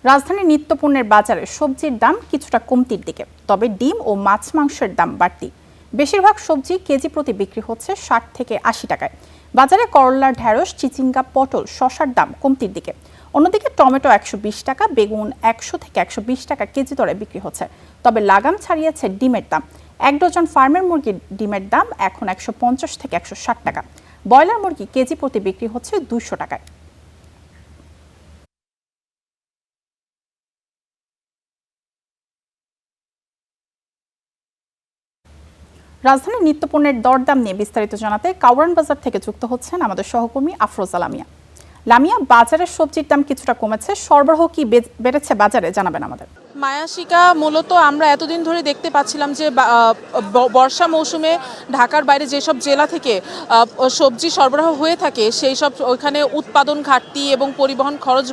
রাজধানীর নিত্যপণ্যের বাজারে সবজির দাম কিছুটা কমতির দিকে, তবে ডিম ও মাছ মাংসের দাম বাড়তি। বেশিরভাগ সবজি কেজি প্রতি বিক্রি হচ্ছে ৬০ থেকে ৮০ টাকায়। বাজারে করলা, ঢেঁড়স, চিচিঙ্গা, পটল, শসার দাম কমতির দিকে। অন্যদিকে টমেটো ১২০ টাকা, বেগুন ১০০ থেকে ১২০ টাকা কেজি দরে বিক্রি হচ্ছে। তবে লাগাম ছাড়িয়েছে ডিমের দাম। ১ ডজন ফার্মের মুরগির ডিমের দাম এখন ১৫০ থেকে ১৬০ টাকা। ব্রয়লার মুরগি কেজি প্রতি বিক্রি হচ্ছে ২০০ টাকায়। রাজধানীর নিত্যপণ্যের দরদাম নিয়ে বিস্তারিত জানাতে কাউরান বাজার থেকে যুক্ত হচ্ছেন আমাদের সহকর্মী আফরোজা লামিয়া। লামিয়া, বাজারের সবজির দাম কিছুটা কমেছে, সরবরাহ কি বেড়েছে বাজারে জানাবেন আমাদের। মায়াশিকা, মূলত আমরা এতদিন ধরে দেখতে পাচ্ছিলাম যে বর্ষা মৌসুমে ঢাকার বাইরে যেসব জেলা থেকে সবজি সরবরাহ হয়ে থাকে সেই সব ওইখানে উৎপাদন ঘাটতি এবং পরিবহন খরচ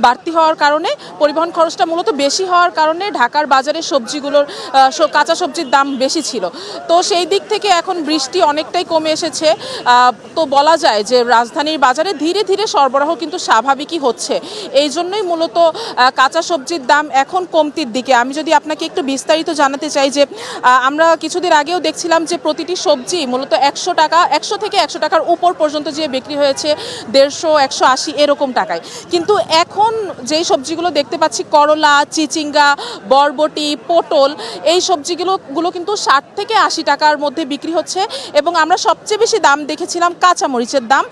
বাড়তি হওয়ার কারণে, পরিবহন খরচটা মূলত বেশি হওয়ার কারণে ঢাকার বাজারে সবজিগুলোর কাঁচা সবজির দাম বেশি ছিল। তো সেই দিক থেকে এখন বৃষ্টি অনেকটাই কমে এসেছে। তো বলা যায় যে রাজধানীর বাজারে ধীরে ধীরে সরবরাহ কিন্তু স্বাভাবিকই হচ্ছে। এই জন্যই মূলত কাঁচা সবজির দাম এখন কমতির দিকে। আমি যদি আপনাকে একটু বিস্তারিত জানাতে চাই যে আমরা কিছুদিন আগেও দেখছিলাম যে প্রতিটি সবজি মূলত ১০০ টাকা, ১০০ থেকে ১০০ টাকার উপর পর্যন্ত যে বিক্রি হয়েছে ১৫০, ১৮০ এরকম টাকায়। কিন্তু এখন যেই সবজিগুলো দেখতে পাচ্ছি, করলা, চিচিঙ্গা, বরবটি, পটল, এই সবজিগুলো কিন্তু ৬০ থেকে ৮০ টাকার মধ্যে বিক্রি হচ্ছে। এবং আমরা সবচেয়ে বেশি দাম দেখেছিলাম কাঁচামরিচের দাম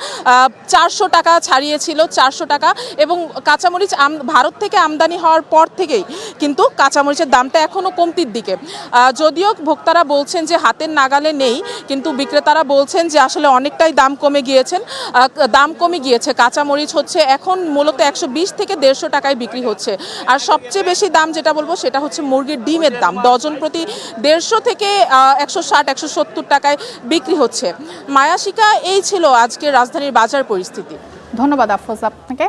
৪০০ টাকা ছাড়িয়েছিল, ৪০০ টাকা। এবং কাঁচামরিচ ভারত থেকে আমদানি হওয়ার পর থেকেই কিন্তু কাঁচামরিচের দামটা এখনও কমতির দিকে। যদিও ভোক্তারা বলছেন যে হাতের নাগালে নেই, কিন্তু বিক্রেতারা বলছেন যে আসলে অনেকটাই দাম কমে গিয়েছে। কাঁচামরিচ হচ্ছে এখন মূলত ১২০ থেকে ১৫০ টাকায় বিক্রি হচ্ছে। আর সবচেয়ে বেশি দাম যেটা বলবো সেটা হচ্ছে মুরগির ডিমের দাম, ডজন প্রতি ১৫০ থেকে ১৬০, ১৭০ টাকায় বিক্রি হচ্ছে। মায়াশিকা, এই ছিল আজকের রাজধানীর বাজার পরিস্থিতি। ধন্যবাদ আফরোজা আপনাকে।